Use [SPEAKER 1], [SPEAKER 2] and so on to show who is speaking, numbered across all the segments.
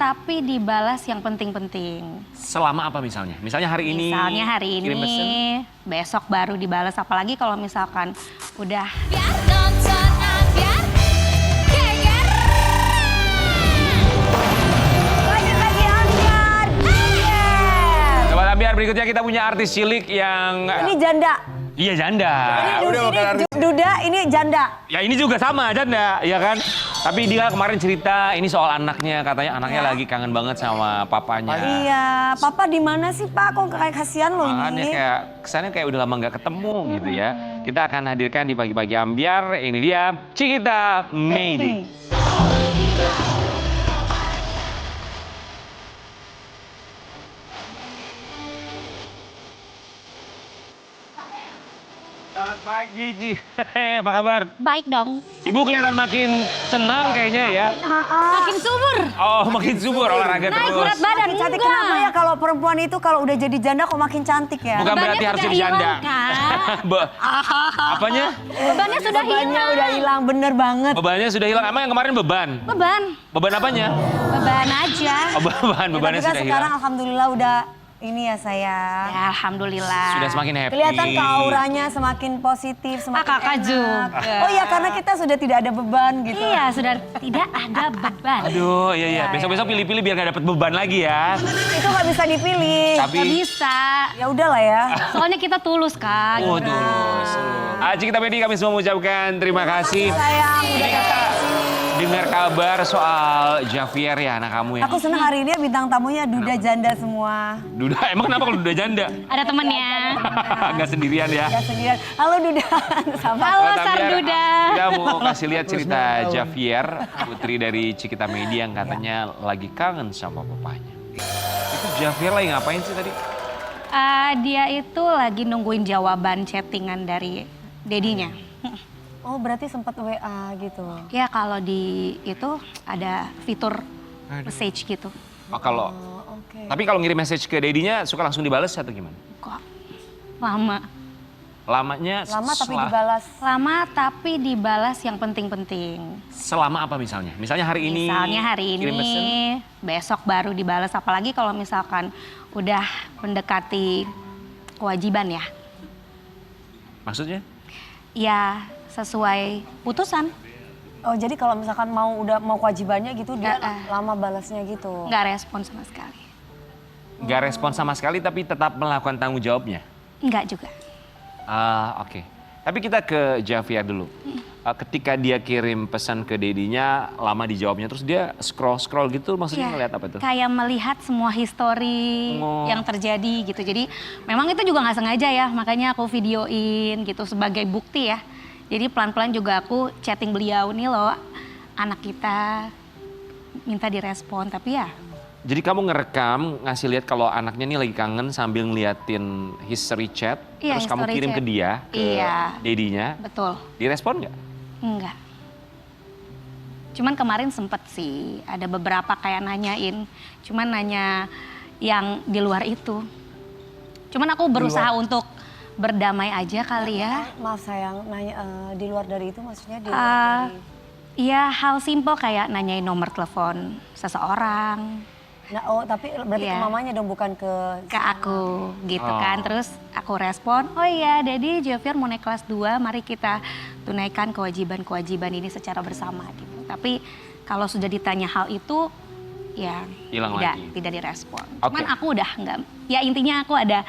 [SPEAKER 1] tapi dibalas yang penting-penting.
[SPEAKER 2] Selama apa misalnya? Misalnya hari ini.
[SPEAKER 1] Misalnya hari
[SPEAKER 2] kirim
[SPEAKER 1] ini,
[SPEAKER 2] pesan.
[SPEAKER 1] besok baru dibalas. Apalagi kalau misalkan udah
[SPEAKER 3] Biar nonton biar geger.
[SPEAKER 4] Lanjut lagi Ambyar.
[SPEAKER 2] Sobat Ambyar, berikutnya kita punya artis cilik yang...
[SPEAKER 4] Ini janda.
[SPEAKER 2] Iya, janda.
[SPEAKER 4] Ini Duda, ini janda.
[SPEAKER 2] Ya ini juga sama, janda, ya kan? Tapi dia kemarin cerita ini soal anaknya, katanya anaknya lagi kangen banget sama papanya.
[SPEAKER 4] Iya, papa di mana sih Pak? Kok kayak kasihan loh
[SPEAKER 2] Makanya
[SPEAKER 4] ini.
[SPEAKER 2] kayak kesannya kayak udah lama nggak ketemu gitu ya. Kita akan hadirkan di pagi-pagi Ambyar. Ini dia Cikita Medi. Selamat pagi, Ci. Apa kabar?
[SPEAKER 1] baik dong.
[SPEAKER 2] Ibu kelihatan makin senang kayaknya ya.
[SPEAKER 1] Makin subur.
[SPEAKER 2] Oh, makin subur olahraga
[SPEAKER 1] Naik
[SPEAKER 2] terus.
[SPEAKER 1] berat badan.
[SPEAKER 4] Makin cantik
[SPEAKER 1] enggak.
[SPEAKER 4] kenapa ya kalau perempuan itu kalau udah jadi janda kok makin cantik ya?
[SPEAKER 2] Bukan
[SPEAKER 1] Bebannya
[SPEAKER 2] berarti harus
[SPEAKER 1] sudah
[SPEAKER 2] jadi janda.
[SPEAKER 1] hilang, Kak.
[SPEAKER 2] Apanya?
[SPEAKER 1] Bebannya sudah
[SPEAKER 4] Bebannya
[SPEAKER 1] hilang.
[SPEAKER 4] udah hilang, bener banget.
[SPEAKER 2] Bebannya sudah hilang. Emang yang kemarin beban?
[SPEAKER 1] Beban.
[SPEAKER 2] Beban apanya?
[SPEAKER 1] Beban aja.
[SPEAKER 2] Oh, bebannya
[SPEAKER 4] Tapi kan
[SPEAKER 2] sudah
[SPEAKER 4] sekarang
[SPEAKER 2] hilang.
[SPEAKER 4] alhamdulillah udah ini ya sayang.
[SPEAKER 1] Ya, alhamdulillah.
[SPEAKER 2] Sudah semakin happy.
[SPEAKER 4] Kelihatan ke auranya semakin positif, semakin
[SPEAKER 1] Kakak
[SPEAKER 4] enak.
[SPEAKER 1] juga.
[SPEAKER 4] Oh iya karena kita sudah tidak ada beban gitu.
[SPEAKER 1] Iya, sudah tidak ada beban.
[SPEAKER 2] Aduh, iya. Besok-besok pilih-pilih biar gak dapet beban lagi ya.
[SPEAKER 4] Itu nggak bisa dipilih.
[SPEAKER 2] Tapi...
[SPEAKER 1] Gak bisa.
[SPEAKER 4] Ya udahlah ya.
[SPEAKER 1] Soalnya kita tulus, Kak.
[SPEAKER 2] Oh, tulus. Cikita Medi, kami semua mengucapkan terima kasih.
[SPEAKER 4] Sayang,
[SPEAKER 2] Ini kita dengar kabar soal Javier ya, anak kamu ya.
[SPEAKER 4] aku senang hari ini bintang tamunya Duda janda semua.
[SPEAKER 2] Duda, emang kenapa kalau Duda janda?
[SPEAKER 1] Ada temennya.
[SPEAKER 2] Gak sendirian ya.
[SPEAKER 4] Gak sendirian. Halo Duda. Sama.
[SPEAKER 1] Halo,
[SPEAKER 2] Sobat
[SPEAKER 1] Sar
[SPEAKER 2] Ambyar,
[SPEAKER 1] Duda.
[SPEAKER 2] Kita mau kasih lihat cerita Javier, putri dari Cikita Medi yang katanya lagi kangen sama papanya. Itu Javier lagi ngapain sih tadi?
[SPEAKER 1] Dia itu lagi nungguin jawaban chattingan dari dedinya.
[SPEAKER 4] Oh berarti sempat WA gitu.
[SPEAKER 1] Ya kalau di itu ada fitur message gitu.
[SPEAKER 2] Oh, kalau
[SPEAKER 4] Oh, oke.
[SPEAKER 2] tapi kalau ngirim message ke dedinya suka langsung dibales atau gimana?
[SPEAKER 1] Kok lama?
[SPEAKER 2] Lamanya
[SPEAKER 4] Lama tapi
[SPEAKER 2] setelah-
[SPEAKER 4] dibalas.
[SPEAKER 1] Lama tapi dibalas yang penting-penting.
[SPEAKER 2] Selama apa misalnya? Misalnya hari ini.
[SPEAKER 1] Misalnya hari
[SPEAKER 2] kirim pesan.
[SPEAKER 1] ini, besok baru dibalas. Apalagi kalau misalkan udah mendekati kewajiban ya.
[SPEAKER 2] Maksudnya?
[SPEAKER 1] Ya sesuai putusan.
[SPEAKER 4] Oh jadi kalau misalkan udah mau kewajibannya gitu dia
[SPEAKER 1] Nggak,
[SPEAKER 4] lama balasnya gitu.
[SPEAKER 1] Nggak respon sama sekali.
[SPEAKER 2] Nggak respon sama sekali tapi tetap melakukan tanggung jawabnya?
[SPEAKER 1] Nggak juga.
[SPEAKER 2] Oke. Tapi kita ke Javier dulu. Ketika dia kirim pesan ke dedinya, lama dijawabnya, terus dia scroll gitu, maksudnya
[SPEAKER 1] Iya,
[SPEAKER 2] ngeliat apa tuh?
[SPEAKER 1] kayak melihat semua histori
[SPEAKER 2] Oh.
[SPEAKER 1] yang terjadi gitu. Jadi memang itu juga nggak sengaja ya, makanya aku videoin gitu sebagai bukti ya. Jadi pelan-pelan juga aku chatting beliau, nih loh anak kita minta direspon, tapi ya
[SPEAKER 2] Jadi kamu ngerekam, ngasih lihat kalau anaknya nih lagi kangen sambil ngeliatin history chat,
[SPEAKER 1] Iya,
[SPEAKER 2] terus kamu
[SPEAKER 1] history
[SPEAKER 2] kirim
[SPEAKER 1] chat.
[SPEAKER 2] ke dia, ke
[SPEAKER 1] Iya.
[SPEAKER 2] dedinya,
[SPEAKER 1] betul.
[SPEAKER 2] direspon nggak?
[SPEAKER 1] Enggak. Cuman kemarin sempet sih ada beberapa kayak nanyain, cuman nanya yang di luar itu. Cuman aku berusaha untuk berdamai aja kali ya.
[SPEAKER 4] Maaf sayang, nanya di luar dari itu maksudnya di luar
[SPEAKER 1] Ah,
[SPEAKER 4] dari...
[SPEAKER 1] Iya hal simpel kayak nanyain nomor telepon seseorang
[SPEAKER 4] Nah, oh tapi berarti
[SPEAKER 1] Iya.
[SPEAKER 4] ke mamanya dong bukan ke...
[SPEAKER 1] ke aku gitu
[SPEAKER 2] Oh.
[SPEAKER 1] kan. Terus aku respon, oh iya Dedi Javier mau naik kelas 2, mari kita tunaikan kewajiban-kewajiban ini secara bersama gitu. Tapi kalau sudah ditanya hal itu ya
[SPEAKER 2] Hilang
[SPEAKER 1] tidak,
[SPEAKER 2] lagi.
[SPEAKER 1] tidak direspon.
[SPEAKER 2] Oke.
[SPEAKER 1] Cuman aku udah enggak, ya intinya aku ada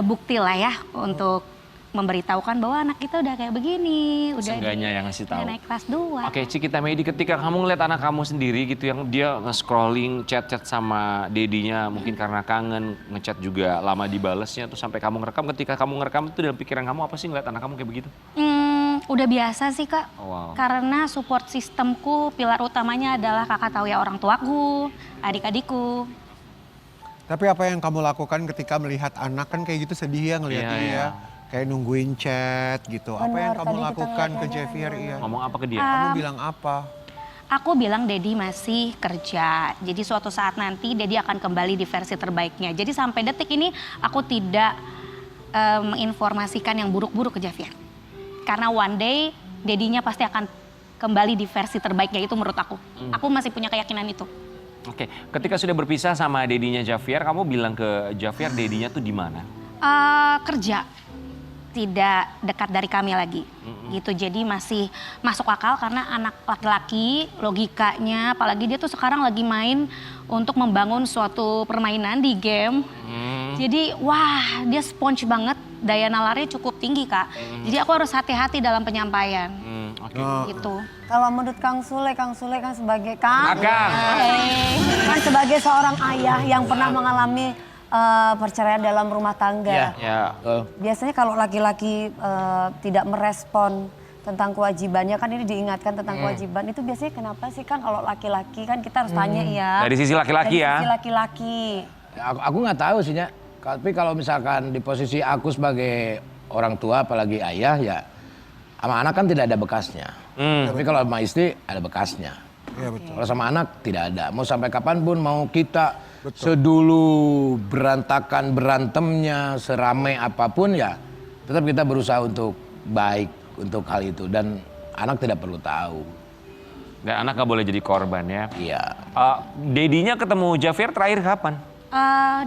[SPEAKER 1] bukti lah ya untuk memberitahukan bahwa anak kita udah kayak begini, udah
[SPEAKER 2] Seenggaknya yang ngasih tahu.
[SPEAKER 1] naik kelas 2.
[SPEAKER 2] Oke, Cikita Medi, ketika kamu ngeliat anak kamu sendiri gitu yang dia nge-scrolling chat-chat sama dedinya mungkin karena kangen, ngechat juga lama dibalesnya tuh sampai kamu ngerekam, ketika kamu ngerekam itu dalam pikiran kamu apa sih ngeliat anak kamu kayak begitu?
[SPEAKER 1] Udah biasa sih Kak,
[SPEAKER 2] Oh, wow.
[SPEAKER 1] karena support sistemku pilar utamanya adalah kakak tahu ya orang tuaku, adik-adikku.
[SPEAKER 5] Tapi apa yang kamu lakukan ketika melihat anak kan kayak gitu sedih ya ngelihatnya
[SPEAKER 2] Iya,
[SPEAKER 5] ya.
[SPEAKER 2] iya.
[SPEAKER 5] Kayak nungguin chat gitu. Apa
[SPEAKER 4] Benar,
[SPEAKER 5] yang kamu
[SPEAKER 4] tadi kita
[SPEAKER 5] lakukan ke
[SPEAKER 4] ngeliatnya
[SPEAKER 5] Javier iya?
[SPEAKER 2] Ngomong apa ke dia?
[SPEAKER 5] Kamu bilang apa?
[SPEAKER 1] Aku bilang Dedi masih kerja, jadi suatu saat nanti Dedi akan kembali di versi terbaiknya. Jadi sampai detik ini aku tidak menginformasikan yang buruk-buruk ke Javier. Karena one day Dedinya pasti akan kembali di versi terbaiknya, itu menurut aku. Aku masih punya keyakinan itu.
[SPEAKER 2] Oke, ketika sudah berpisah sama dedinya Javier, kamu bilang ke Javier dedinya tuh di mana?
[SPEAKER 1] Kerja, tidak dekat dari kami lagi. Gitu, jadi masih masuk akal karena anak laki-laki logikanya, apalagi dia tuh sekarang lagi main untuk membangun suatu permainan di game. Jadi wah, dia sponge banget, daya nalarnya cukup tinggi Kak. Jadi aku harus hati-hati dalam penyampaian.
[SPEAKER 2] Oke.
[SPEAKER 1] Gitu.
[SPEAKER 4] Kalau menurut Kang Sule kan sebagai
[SPEAKER 2] Akang.
[SPEAKER 4] kan sebagai seorang ayah yang pernah mengalami perceraian dalam rumah tangga.
[SPEAKER 2] Ya.
[SPEAKER 4] Biasanya kalau laki-laki tidak merespon tentang kewajibannya, kan ini diingatkan tentang kewajiban, itu biasanya kenapa sih kan kalau laki-laki kan kita harus tanya ya.
[SPEAKER 2] Dari sisi laki-laki
[SPEAKER 4] Dari
[SPEAKER 2] ya.
[SPEAKER 4] sisi laki-laki.
[SPEAKER 6] Aku nggak tahu sih, Nya. Tapi kalau misalkan di posisi aku sebagai orang tua, apalagi ayah, ya sama anak kan tidak ada bekasnya. Tapi kalau sama istri ada bekasnya.
[SPEAKER 5] Iya betul.
[SPEAKER 6] Kalau sama anak tidak ada. Mau sampai kapanpun, mau kita sedulu berantakan berantemnya, seramai apapun ya, tetap kita berusaha untuk baik untuk hal itu. Dan anak tidak perlu tahu.
[SPEAKER 2] Dan anak gak boleh jadi korban ya.
[SPEAKER 6] Iya.
[SPEAKER 2] Dedinya ketemu Javier terakhir kapan?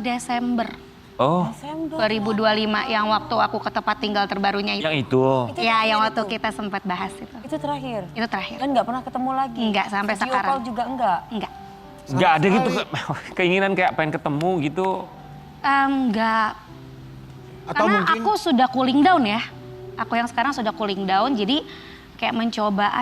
[SPEAKER 1] Desember
[SPEAKER 2] Oh,
[SPEAKER 1] 2025 yang waktu aku ke tempat tinggal terbarunya itu.
[SPEAKER 2] yang itu.
[SPEAKER 1] Ya, yang waktu kita sempat bahas itu.
[SPEAKER 4] Itu terakhir.
[SPEAKER 1] Itu terakhir.
[SPEAKER 4] Dan nggak pernah ketemu lagi.
[SPEAKER 1] Enggak, sampai
[SPEAKER 4] Video
[SPEAKER 1] sekarang.
[SPEAKER 4] call juga enggak.
[SPEAKER 1] Enggak.
[SPEAKER 2] Gak ada gitu keinginan kayak pengen ketemu gitu.
[SPEAKER 1] Enggak.
[SPEAKER 5] Atau
[SPEAKER 1] Karena
[SPEAKER 5] mungkin
[SPEAKER 1] aku sudah cooling down ya. Aku yang sekarang sudah cooling down, jadi kayak mencoba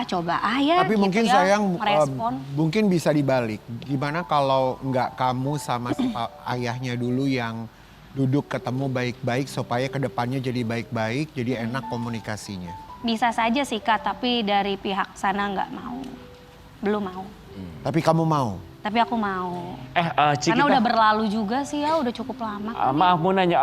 [SPEAKER 1] ya.
[SPEAKER 5] tapi
[SPEAKER 1] gitu
[SPEAKER 5] mungkin
[SPEAKER 1] ya,
[SPEAKER 5] sayang
[SPEAKER 1] merespon.
[SPEAKER 5] mungkin bisa dibalik. Gimana kalau nggak kamu sama si ayahnya dulu yang duduk ketemu baik-baik supaya kedepannya jadi baik-baik, jadi enak komunikasinya.
[SPEAKER 1] Bisa saja sih Kak, tapi dari pihak sana nggak mau. Belum mau.
[SPEAKER 5] Tapi kamu mau?
[SPEAKER 1] Tapi aku mau.
[SPEAKER 2] Cikita.
[SPEAKER 1] Karena udah berlalu juga sih ya, udah cukup lama.
[SPEAKER 2] Maaf mau nanya,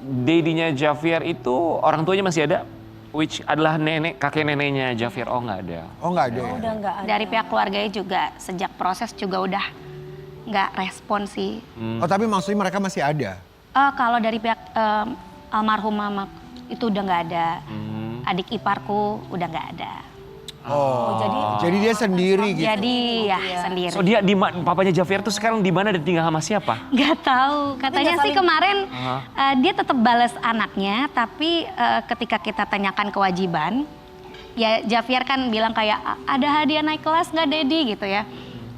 [SPEAKER 2] dedinya Javier itu orang tuanya masih ada? Which adalah kakek neneknya Javier? Oh nggak ada.
[SPEAKER 5] Oh nggak ada.
[SPEAKER 4] Udah enggak ada.
[SPEAKER 1] Dari pihak keluarganya juga sejak proses juga udah nggak respon sih.
[SPEAKER 5] Oh tapi maksudnya mereka masih ada?
[SPEAKER 1] Kalau dari pihak almarhum mama itu udah nggak ada. Adik iparku udah nggak ada.
[SPEAKER 5] Oh, jadi dia sendiri gitu?
[SPEAKER 1] Jadi ya sendiri.
[SPEAKER 2] So dia papanya Javier tuh sekarang di mana dan tinggal sama siapa?
[SPEAKER 1] Nggak tahu. Katanya sih kemarin dia tetap balas anaknya, tapi ketika kita tanyakan kewajiban, ya Javier kan bilang kayak ada hadiah naik kelas nggak Dedi gitu ya.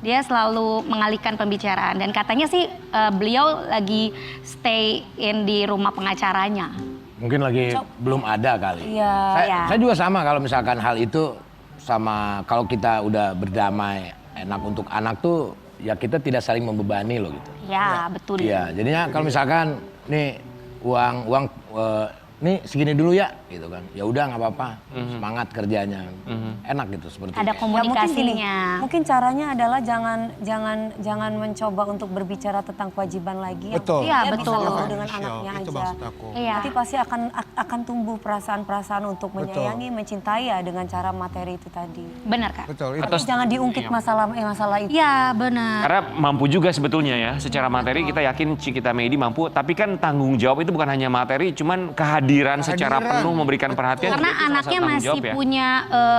[SPEAKER 1] Dia selalu mengalihkan pembicaraan dan katanya sih beliau lagi stay in di rumah pengacaranya.
[SPEAKER 6] Mungkin lagi belum ada kali.
[SPEAKER 4] Iya.
[SPEAKER 6] Saya juga sama kalau misalkan hal itu sama kalau kita udah berdamai enak untuk anak tuh ya kita tidak saling membebani loh gitu.
[SPEAKER 1] Ya betul.
[SPEAKER 6] Iya, jadinya kalau misalkan nih uang nih segini dulu ya gitu kan. Ya udah nggak apa-apa. Semangat kerjanya. Enak gitu seperti
[SPEAKER 1] Ada
[SPEAKER 6] itu.
[SPEAKER 1] komunikasinya.
[SPEAKER 4] Mungkin caranya adalah jangan mencoba untuk berbicara tentang kewajiban lagi.
[SPEAKER 5] Betul.
[SPEAKER 1] Iya,
[SPEAKER 4] Dia
[SPEAKER 1] betul.
[SPEAKER 4] bisa ngobrol dengan
[SPEAKER 5] Financial,
[SPEAKER 4] anaknya
[SPEAKER 5] itu
[SPEAKER 4] aja.
[SPEAKER 5] maksud aku.
[SPEAKER 1] Iya.
[SPEAKER 4] Nanti pasti akan tumbuh perasaan-perasaan untuk menyayangi, mencintai ya dengan cara materi itu tadi.
[SPEAKER 1] Benar Kak.
[SPEAKER 5] Betul.
[SPEAKER 4] Tapi jangan diungkit masalah itu.
[SPEAKER 1] Iya benar.
[SPEAKER 2] Karena mampu juga sebetulnya ya, secara materi kita yakin Cikita Medi mampu, tapi kan tanggung jawab itu bukan hanya materi, cuman kehadiran secara penuh memberikan perhatian.
[SPEAKER 1] Karena
[SPEAKER 2] juga itu salah
[SPEAKER 1] anaknya
[SPEAKER 2] satu tanggung
[SPEAKER 1] masih
[SPEAKER 2] jawab ya.
[SPEAKER 1] punya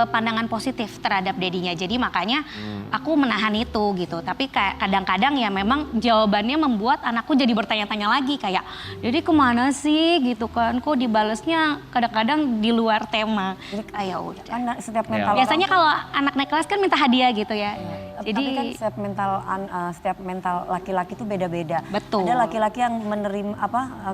[SPEAKER 1] pandangan positif terhadap dedinya. Jadi makanya aku menahan itu gitu. Tapi kadang-kadang ya memang jawabannya membuat anakku jadi bertanya-tanya lagi. Kayak, Dedi kemana sih gitu kan. Kok dibalesnya kadang-kadang di luar tema. Ya udah.
[SPEAKER 4] Kan setiap mental
[SPEAKER 1] Biasanya kalau anak naik kelas kan minta hadiah gitu ya.
[SPEAKER 4] Tapi
[SPEAKER 1] Jadi
[SPEAKER 4] kan setiap mental laki-laki itu beda-beda.
[SPEAKER 1] Betul.
[SPEAKER 4] Ada laki-laki yang menerima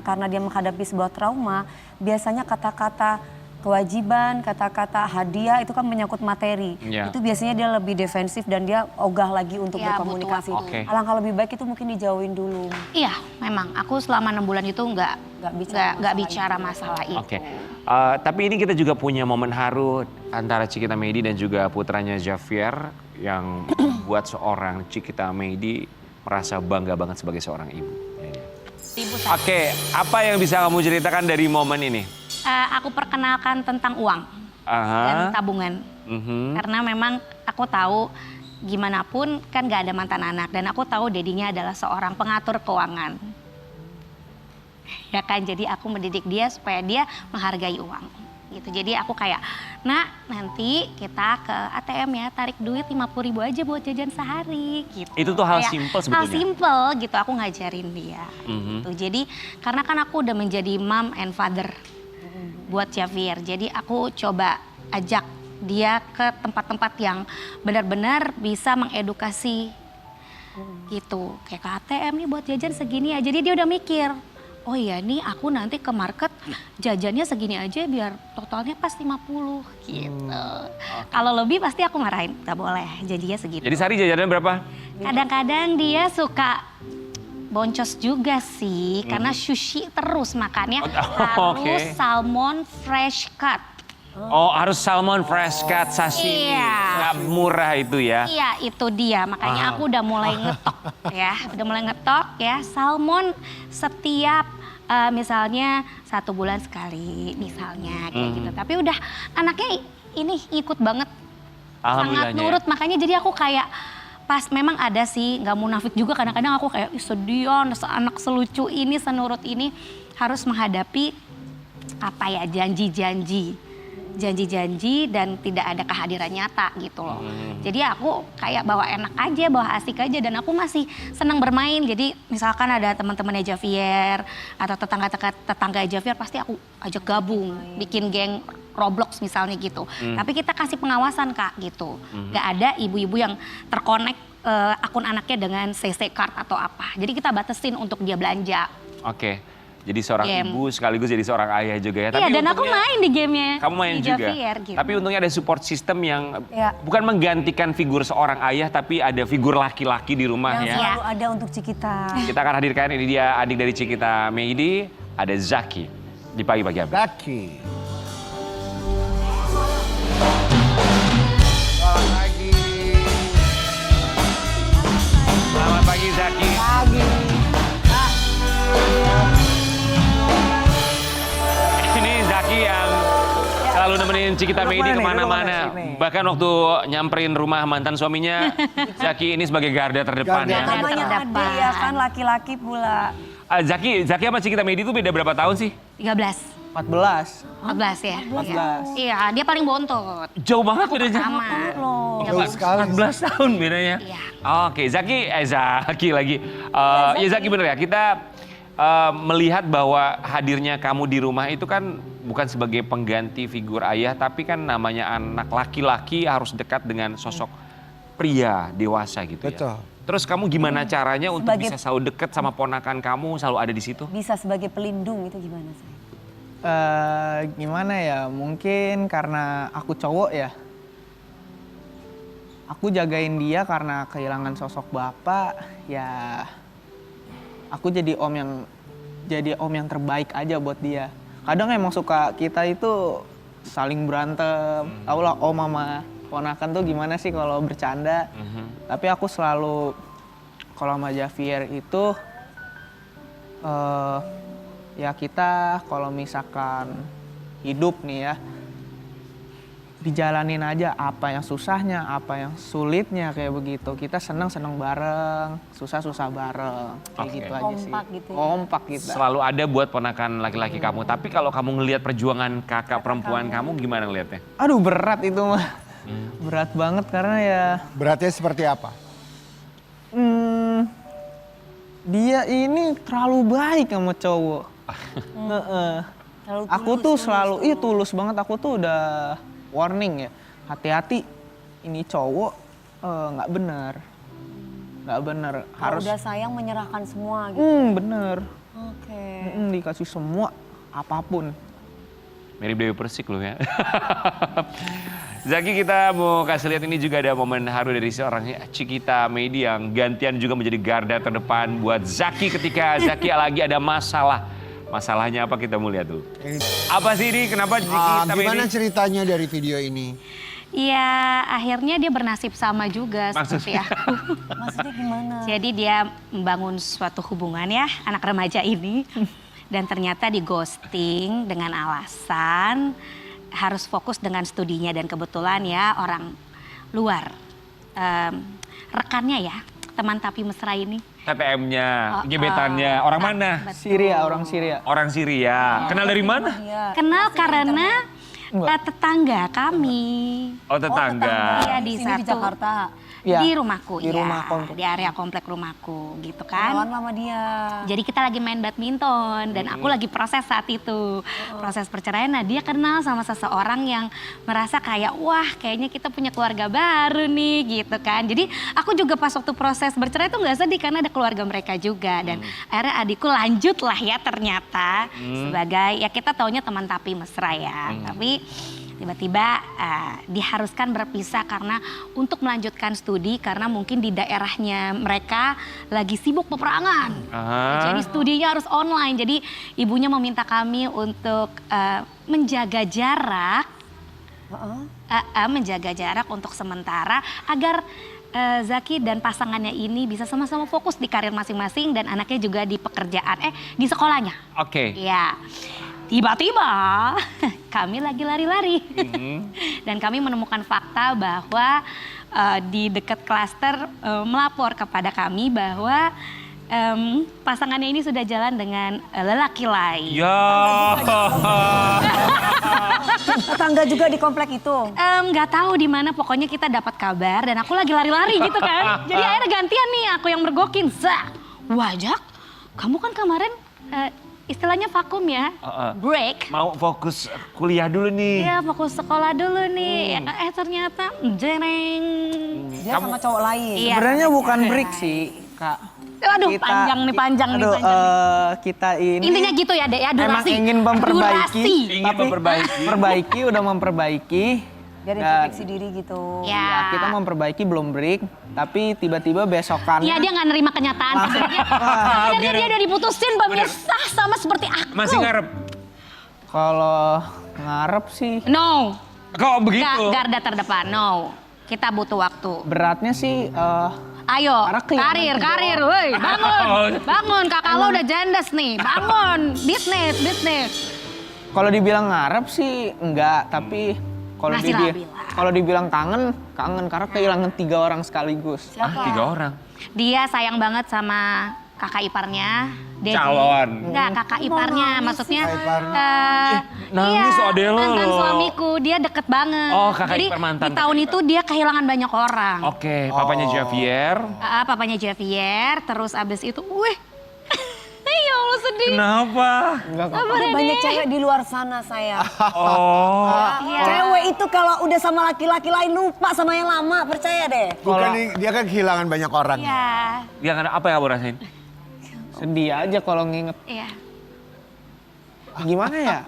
[SPEAKER 4] karena dia menghadapi sebuah trauma, biasanya kata-kata kewajiban, kata-kata hadiah itu kan menyangkut materi.
[SPEAKER 2] Ya.
[SPEAKER 4] Itu biasanya dia lebih defensif dan dia ogah lagi untuk
[SPEAKER 1] Ya,
[SPEAKER 4] berkomunikasi.
[SPEAKER 2] butuh waktu. Oke.
[SPEAKER 4] Alangkah lebih baik itu mungkin dijauhin dulu.
[SPEAKER 1] iya memang aku selama 6 bulan itu nggak bicara masalah itu.
[SPEAKER 2] Oke. Tapi ini kita juga punya momen haru antara Cikita Medi dan juga putranya Javier yang buat seorang Cikita Medi merasa bangga banget sebagai seorang ibu. Oke, apa yang bisa kamu ceritakan dari momen ini?
[SPEAKER 1] Aku perkenalkan tentang uang dan tabungan. Karena memang aku tahu gimana pun kan gak ada mantan anak. Dan aku tahu dedinya adalah seorang pengatur keuangan. Ya kan, jadi aku mendidik dia supaya dia menghargai uang. gitu. Jadi aku kayak, nak nanti kita ke ATM ya, tarik duit 50.000 aja buat jajan sehari gitu.
[SPEAKER 2] Itu tuh hal
[SPEAKER 1] Kayak
[SPEAKER 2] simpel sebetulnya.
[SPEAKER 1] Hal simpel gitu, aku ngajarin dia. Gitu. Jadi karena kan aku udah menjadi mom and father buat Javier. Jadi aku coba ajak dia ke tempat-tempat yang benar-benar bisa mengedukasi gitu. Kayak ke ATM nih buat jajan segini ya. Jadi dia udah mikir, oh iya nih aku nanti ke market jajannya segini aja biar totalnya pas 50 gitu. Kalau lebih pasti aku marahin, gak boleh janjinya segitu.
[SPEAKER 2] Jadi sehari jajanan berapa?
[SPEAKER 1] Kadang-kadang dia suka boncos juga sih, karena sushi terus makannya harus
[SPEAKER 2] Oke.
[SPEAKER 1] salmon fresh cut.
[SPEAKER 2] Oh harus salmon fresh cut sashimi.
[SPEAKER 1] Iya.
[SPEAKER 2] Nggak murah itu ya.
[SPEAKER 1] Iya itu dia, makanya aku udah mulai ngetok ya, udah mulai ngetok ya salmon setiap misalnya 1 bulan sekali misalnya kayak gitu. Tapi udah anaknya ini ikut banget, sangat
[SPEAKER 2] Alhamdulillahnya.
[SPEAKER 1] nurut, makanya jadi aku kayak pas memang ada sih nggak munafik juga kadang-kadang aku kayak, ih sedih ya anak selucu ini senurut ini harus menghadapi apa ya janji-janji dan tidak ada kehadiran nyata gitu loh. Jadi aku kayak bawa enak aja, bawa asik aja dan aku masih senang bermain. Jadi misalkan ada teman-temannya Javier atau tetangga Javier pasti aku ajak gabung, bikin geng Roblox misalnya gitu. Tapi kita kasih pengawasan Kak gitu. Gak ada ibu-ibu yang terkonek akun anaknya dengan CC card atau apa. Jadi kita batasin untuk dia belanja.
[SPEAKER 2] Oke. Jadi seorang
[SPEAKER 1] Game.
[SPEAKER 2] ibu sekaligus jadi seorang ayah juga ya.
[SPEAKER 1] Iya dan aku
[SPEAKER 2] untungnya-
[SPEAKER 1] main di gamenya.
[SPEAKER 2] Kamu main
[SPEAKER 1] di
[SPEAKER 2] juga.
[SPEAKER 1] Javier, gitu.
[SPEAKER 2] Tapi untungnya ada support system yang
[SPEAKER 4] Ya.
[SPEAKER 2] bukan menggantikan figur seorang ayah tapi ada figur laki-laki di rumah
[SPEAKER 4] Yang
[SPEAKER 2] ya.
[SPEAKER 4] selalu ada untuk Cikita.
[SPEAKER 2] Kita akan hadirkan ini dia adik dari Cikita Meidi, ada Zaki di pagi-pagi hari.
[SPEAKER 5] Zaki.
[SPEAKER 2] Selamat pagi Zaki. Ini Zaki yang selalu nemenin Cikita Meidi kemana-mana. Bahkan waktu nyamperin rumah mantan suaminya, Zaki ini sebagai garda terdepan
[SPEAKER 5] Garda
[SPEAKER 2] ya.
[SPEAKER 1] terdepan.
[SPEAKER 4] Namanya adik ya kan, laki-laki pula.
[SPEAKER 2] Zaki sama Cikita Meidi itu beda berapa tahun sih?
[SPEAKER 1] 13.
[SPEAKER 7] 14.
[SPEAKER 1] 14 ya?
[SPEAKER 7] 14.
[SPEAKER 1] Iya, dia paling bontot.
[SPEAKER 2] Jauh banget bedanya.
[SPEAKER 1] Sama.
[SPEAKER 5] Jauh sekali.
[SPEAKER 2] 14 tahun bedanya.
[SPEAKER 1] Iya.
[SPEAKER 2] Oke, Zaki lagi. Ya Zaki bener ya, kita melihat bahwa hadirnya kamu di rumah itu kan bukan sebagai pengganti figur ayah, tapi kan namanya anak laki-laki harus dekat dengan sosok pria dewasa gitu ya.
[SPEAKER 5] Betul.
[SPEAKER 2] Terus kamu gimana caranya untuk
[SPEAKER 4] Sebagai-
[SPEAKER 2] bisa selalu dekat sama ponakan kamu, selalu ada di situ?
[SPEAKER 4] Bisa sebagai pelindung itu gimana sih?
[SPEAKER 7] Gimana ya, mungkin karena aku cowok ya. Aku jagain dia karena kehilangan sosok bapak, ya aku jadi om yang terbaik aja buat dia. Kadang emang suka kita itu saling berantem, tau lah om sama ponakan tuh gimana sih kalau bercanda. Tapi aku selalu, kalau sama Javier itu, ya kita kalau misalkan hidup nih ya, dijalanin aja apa yang susahnya, apa yang sulitnya kayak begitu. Kita seneng-seneng bareng, susah-susah bareng. Kayak
[SPEAKER 2] Oke.
[SPEAKER 7] gitu aja sih.
[SPEAKER 4] Kompak gitu ya.
[SPEAKER 7] Kompak kita.
[SPEAKER 2] Selalu ada buat ponakan laki-laki kamu. Tapi kalau kamu ngelihat perjuangan kakak perempuan kamu, gimana ngelihatnya?
[SPEAKER 7] Aduh berat itu mah. Berat banget karena ya
[SPEAKER 5] Beratnya seperti apa?
[SPEAKER 7] dia ini terlalu baik sama cowok. Heeh.
[SPEAKER 4] Terlalu
[SPEAKER 7] Aku tuh selalu, iya tulus banget. Aku tuh udah warning ya, hati-hati ini cowok nggak bener. Nggak bener,
[SPEAKER 4] Kalau
[SPEAKER 7] harus
[SPEAKER 4] udah sayang menyerahkan semua gitu.
[SPEAKER 7] bener.
[SPEAKER 4] Oke.
[SPEAKER 7] Dikasih semua, apapun.
[SPEAKER 2] Mirip Dewi Persik loh ya. Zaki, kita mau kasih lihat ini juga ada momen haru dari seorang Cikita Meidi yang gantian juga menjadi garda terdepan buat Zaki ketika Zaki lagi ada masalah. Masalahnya apa kita mau lihat dulu. Apa sih ini? Kenapa Cikita
[SPEAKER 5] Gimana
[SPEAKER 2] Meidi?
[SPEAKER 5] ceritanya dari video ini?
[SPEAKER 1] Iya, akhirnya dia bernasib sama juga seperti aku.
[SPEAKER 4] Maksudnya gimana?
[SPEAKER 1] Jadi dia membangun suatu hubungan ya, anak remaja ini. Dan ternyata di ghosting dengan alasan harus fokus dengan studinya. Dan kebetulan ya orang luar, rekannya ya, teman tapi mesra ini.
[SPEAKER 2] TTM-nya, gebetannya, orang mana?
[SPEAKER 7] Syria, orang Syria.
[SPEAKER 2] Orang Syria. Kenal dari mana?
[SPEAKER 1] Kenal karena Tetangga kami.
[SPEAKER 2] Oh tetangga.
[SPEAKER 1] Iya di
[SPEAKER 4] Sini di Jakarta.
[SPEAKER 7] Iya,
[SPEAKER 1] Di rumahku,
[SPEAKER 7] di
[SPEAKER 1] iya.
[SPEAKER 7] rumah komplek.
[SPEAKER 1] Di area komplek rumahku gitu kan.
[SPEAKER 4] Kenalan sama dia.
[SPEAKER 1] Jadi kita lagi main badminton dan aku lagi proses saat itu. Proses perceraian, nah dia kenal sama seseorang yang merasa kayak wah kayaknya kita punya keluarga baru nih gitu kan. Jadi aku juga pas waktu proses bercerai tuh nggak sedih karena ada keluarga mereka juga. Dan akhirnya adikku lanjut lah ya ternyata sebagai ya kita taunya teman tapi mesra ya. Tapi tiba-tiba diharuskan berpisah karena untuk melanjutkan studi karena mungkin di daerahnya mereka lagi sibuk peperangan. Jadi studinya harus online. Jadi ibunya meminta kami untuk menjaga jarak, menjaga jarak untuk sementara agar Zaki dan pasangannya ini bisa sama-sama fokus di karir masing-masing dan anaknya juga di pekerjaan, di sekolahnya.
[SPEAKER 2] Oke.
[SPEAKER 1] Ya. Tiba-tiba kami lagi lari-lari dan kami menemukan fakta bahwa di dekat klaster melapor kepada kami bahwa pasangannya ini sudah jalan dengan lelaki lain.
[SPEAKER 2] Ya.
[SPEAKER 4] Tetangga juga di komplek itu.
[SPEAKER 1] Nggak tahu di mana, pokoknya kita dapat kabar dan aku lagi lari-lari gitu kan. Jadi akhirnya gantian nih aku yang mergokin. Wajak, kamu kan kemarin istilahnya vakum ya, break.
[SPEAKER 2] Mau fokus kuliah dulu nih.
[SPEAKER 1] Iya fokus sekolah dulu nih, ternyata jereng.
[SPEAKER 4] Dia sama cowok lain.
[SPEAKER 1] Iya.
[SPEAKER 7] Sebenarnya bukan break sih, Kak.
[SPEAKER 1] Aduh panjang nih, panjang nih.
[SPEAKER 7] Kita ini
[SPEAKER 1] Intinya gitu ya Dek ya, durasi.
[SPEAKER 7] emang ingin memperbaiki,
[SPEAKER 1] Durasi.
[SPEAKER 2] Ingin
[SPEAKER 7] tapi
[SPEAKER 2] memperbaiki.
[SPEAKER 7] udah memperbaiki.
[SPEAKER 4] Dia
[SPEAKER 7] Dan
[SPEAKER 4] introspeksi diri gitu.
[SPEAKER 1] Ya.
[SPEAKER 7] ya, kita memperbaiki belum break, tapi tiba-tiba besokannya.
[SPEAKER 1] Iya dia nggak nerima kenyataan sebenarnya. Sebenarnya dia udah diputusin pemirsa sama seperti aku.
[SPEAKER 2] Masih ngarep.
[SPEAKER 7] Kalau ngarep sih
[SPEAKER 1] No.
[SPEAKER 2] Kok begitu?
[SPEAKER 1] Garda terdepan, no. Kita butuh waktu.
[SPEAKER 7] beratnya sih
[SPEAKER 1] Ayo,
[SPEAKER 7] Karena kehilangan
[SPEAKER 1] karir, woi, bangun, kakak lo udah jandas nih, bangun, bisnis.
[SPEAKER 7] kalau dibilang ngarep sih enggak, tapi kalau
[SPEAKER 1] Masih labil.
[SPEAKER 7] kalau dibilang kangen karena kehilangan 3 orang sekaligus.
[SPEAKER 2] 3 orang.
[SPEAKER 1] Dia sayang banget sama kakak iparnya. Dedi.
[SPEAKER 2] Calon.
[SPEAKER 1] Enggak, kakak iparnya, maksudnya.
[SPEAKER 2] nangis
[SPEAKER 1] iya,
[SPEAKER 2] adek lo
[SPEAKER 1] mantan
[SPEAKER 2] loh.
[SPEAKER 1] suamiku, dia deket banget.
[SPEAKER 2] Oh, kakak
[SPEAKER 1] Jadi
[SPEAKER 2] ipar mantan.
[SPEAKER 1] di tahun itu dia kehilangan banyak orang.
[SPEAKER 2] Oke, papanya Javier.
[SPEAKER 1] Papanya Javier, terus abis itu, wih. Ya Allah sedih.
[SPEAKER 2] Kenapa?
[SPEAKER 7] Enggak kok.
[SPEAKER 1] Sabar ya,
[SPEAKER 4] Banyak
[SPEAKER 1] Dek.
[SPEAKER 4] cewek di luar sana saya.
[SPEAKER 2] Oh.
[SPEAKER 1] Iya.
[SPEAKER 4] Cewek itu kalau udah sama laki-laki lain lupa sama yang lama, percaya deh.
[SPEAKER 5] Bukan dia kan kehilangan banyak orang.
[SPEAKER 1] Iya,
[SPEAKER 2] Yang apa yang kamu rasain?
[SPEAKER 7] Sedih aja kalau nginget.
[SPEAKER 1] iya.
[SPEAKER 7] Gimana ya?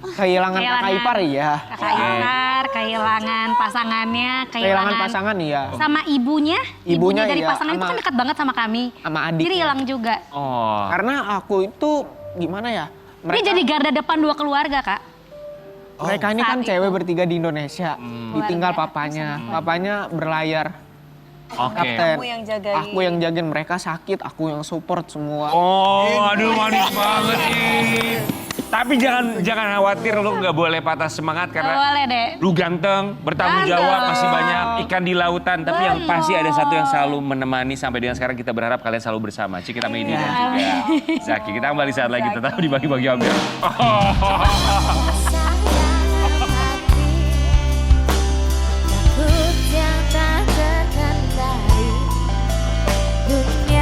[SPEAKER 7] Kehilangan kakak ipar ya.
[SPEAKER 1] Kakak ipar, kehilangan pasangannya,
[SPEAKER 7] Kehilangan pasangan iya.
[SPEAKER 1] sama ibunya.
[SPEAKER 7] Ibunya
[SPEAKER 1] dari
[SPEAKER 7] iya,
[SPEAKER 1] pasangan itu
[SPEAKER 7] sama-
[SPEAKER 1] kan dekat banget sama kami.
[SPEAKER 7] sama adiknya.
[SPEAKER 1] Jadi hilang juga.
[SPEAKER 2] Oh.
[SPEAKER 7] Karena aku itu gimana ya?
[SPEAKER 1] Dia jadi garda depan 2 keluarga, Kak.
[SPEAKER 7] Mereka ini kan
[SPEAKER 1] Saat
[SPEAKER 7] cewek
[SPEAKER 1] itu.
[SPEAKER 7] bertiga di Indonesia. Ditinggal
[SPEAKER 1] Keluarga.
[SPEAKER 7] papanya. Papanya berlayar.
[SPEAKER 2] Oke.
[SPEAKER 7] Kapten.
[SPEAKER 4] Kamu yang jagain.
[SPEAKER 7] Aku yang jagain, mereka sakit, aku yang support semua.
[SPEAKER 2] Oh, aduh manis banget nih. Tapi jangan khawatir, lu nggak boleh patah semangat
[SPEAKER 1] Gak
[SPEAKER 2] karena
[SPEAKER 1] boleh deh.
[SPEAKER 2] lu ganteng, bertanggung
[SPEAKER 1] Ganteng.
[SPEAKER 2] jawab, masih banyak ikan di lautan. Tapi yang
[SPEAKER 1] Benar.
[SPEAKER 2] pasti ada satu yang selalu menemani sampai dengan sekarang, kita berharap kalian selalu bersama. Cik, kita Medi dan juga Zaki. Kita kembali saat lagi tetap di Bagi-Bagi Ambil.